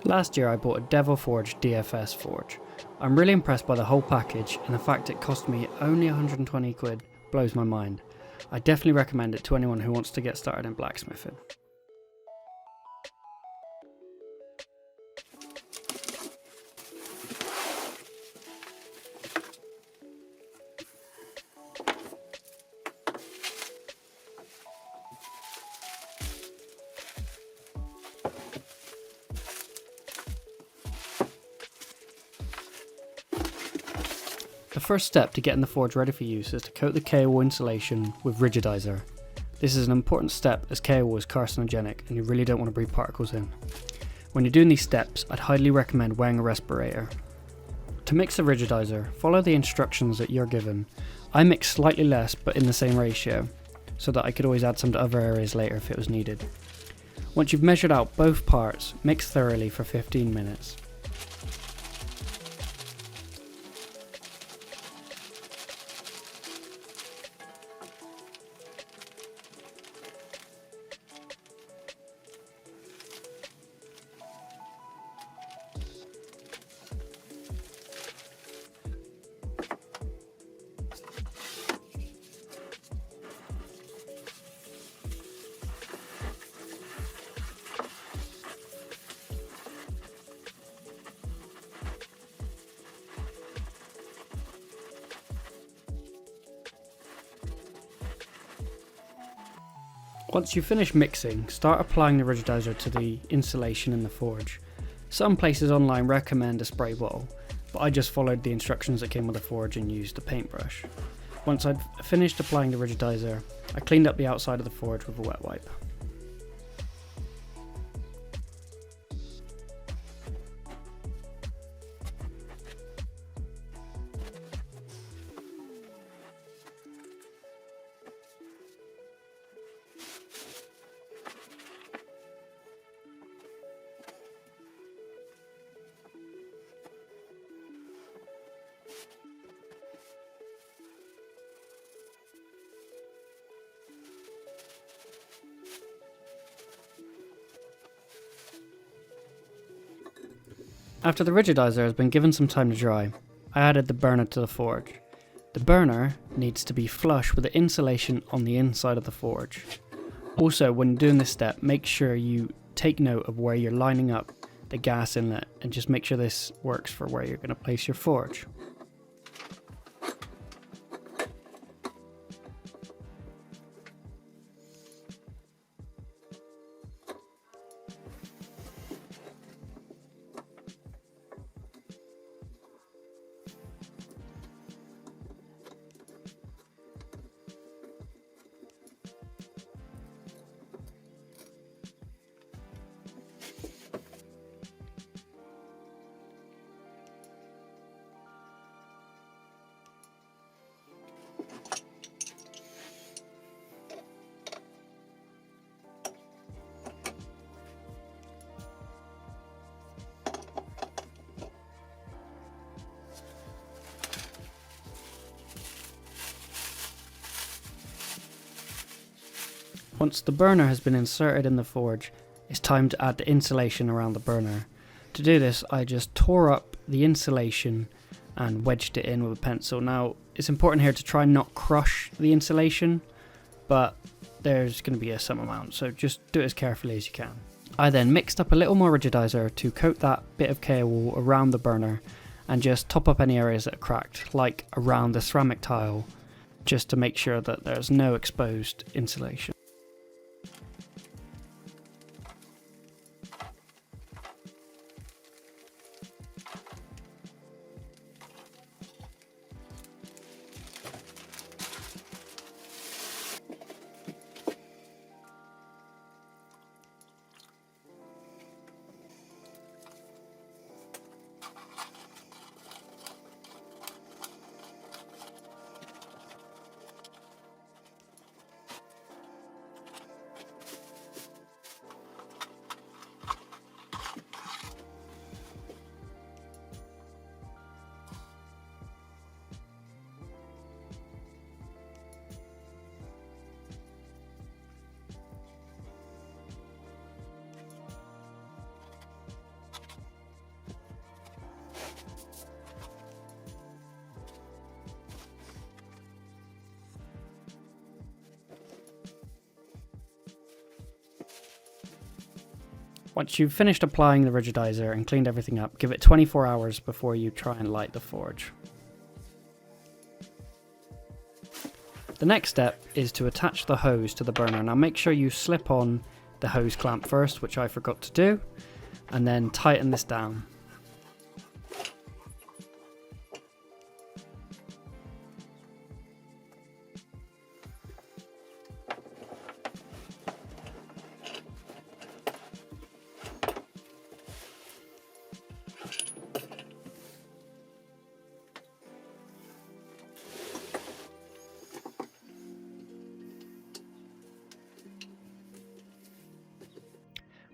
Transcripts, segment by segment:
Last year I bought a Devil-Forge DFS Forge. I'm really impressed by the whole package, and the fact it cost me only 120 quid blows my mind. I definitely recommend it to anyone who wants to get started in blacksmithing. The first step to getting the forge ready for use is to coat the Kaowool insulation with rigidiser. This is an important step as Kaowool is carcinogenic and you really don't want to breathe particles in. When you're doing these steps, I'd highly recommend wearing a respirator. To mix the rigidiser, follow the instructions that you're given. I mix slightly less but in the same ratio, so that I could always add some to other areas later if it was needed. Once you've measured out both parts, mix thoroughly for 15 minutes. Once you finish mixing, start applying the rigidiser to the insulation in the forge. Some places online recommend a spray bottle, but I just followed the instructions that came with the forge and used a paintbrush. Once I'd finished applying the rigidiser, I cleaned up the outside of the forge with a wet wipe. After the rigidiser has been given some time to dry, I added the burner to the forge. The burner needs to be flush with the insulation on the inside of the forge. Also, when doing this step, make sure you take note of where you're lining up the gas inlet and just make sure this works for where you're going to place your forge. Once the burner has been inserted in the forge, it's time to add the insulation around the burner. To do this, I just tore up the insulation and wedged it in with a pencil. Now, it's important here to try and not crush the insulation, but there's going to be some amount, so just do it as carefully as you can. I then mixed up a little more rigidiser to coat that bit of Kaowool around the burner and just top up any areas that are cracked, like around the ceramic tile, just to make sure that there's no exposed insulation. Once you've finished applying the rigidiser and cleaned everything up, give it 24 hours before you try and light the forge. The next step is to attach the hose to the burner. Now make sure you slip on the hose clamp first, which I forgot to do, and then tighten this down.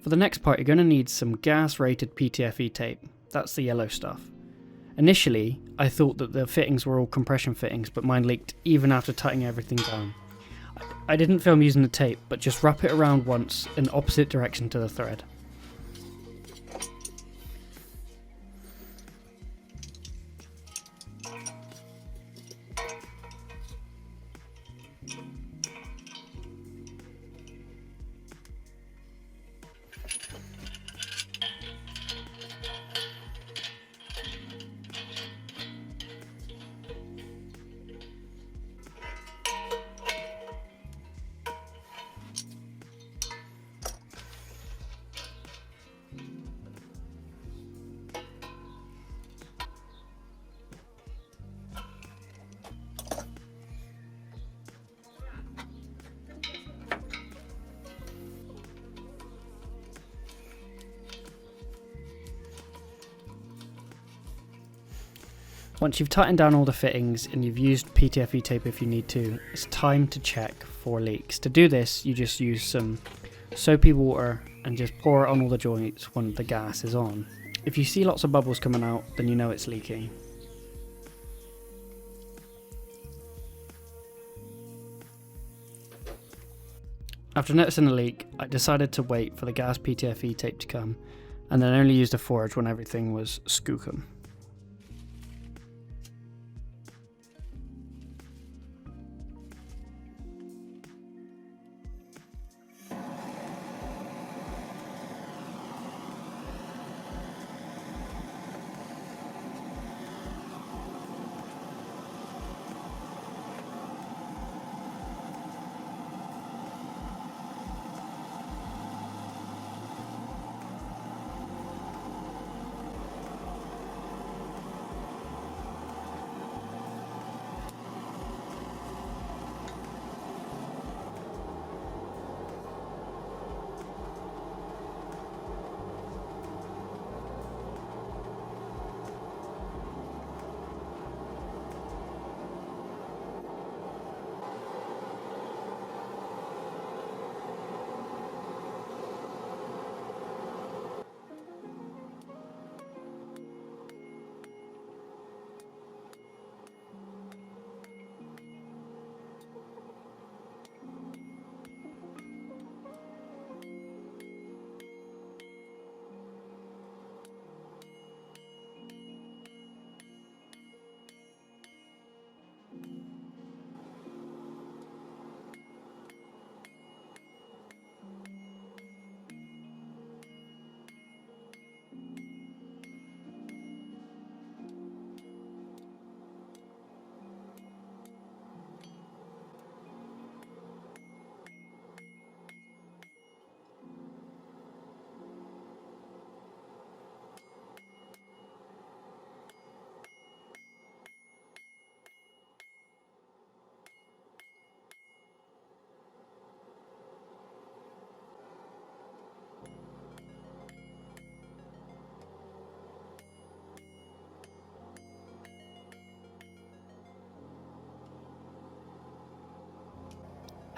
For the next part, you're going to need some gas rated PTFE tape. That's the yellow stuff. Initially, I thought that the fittings were all compression fittings, but mine leaked even after tightening everything down. I didn't film using the tape, but just wrap it around once in the opposite direction to the thread. Once you've tightened down all the fittings and you've used PTFE tape if you need to, it's time to check for leaks. To do this, you just use some soapy water and just pour it on all the joints when the gas is on. If you see lots of bubbles coming out, then you know it's leaking. After noticing the leak, I decided to wait for the gas PTFE tape to come, and then only use the forge when everything was skookum.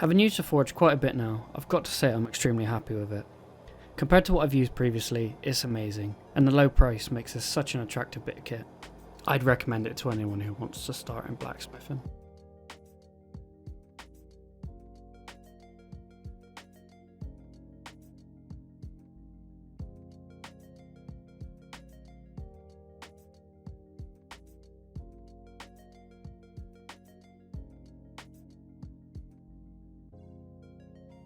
Having used the forge quite a bit now, I've got to say I'm extremely happy with it. Compared to what I've used previously, it's amazing, and the low price makes this such an attractive bit of kit. I'd recommend it to anyone who wants to start in blacksmithing.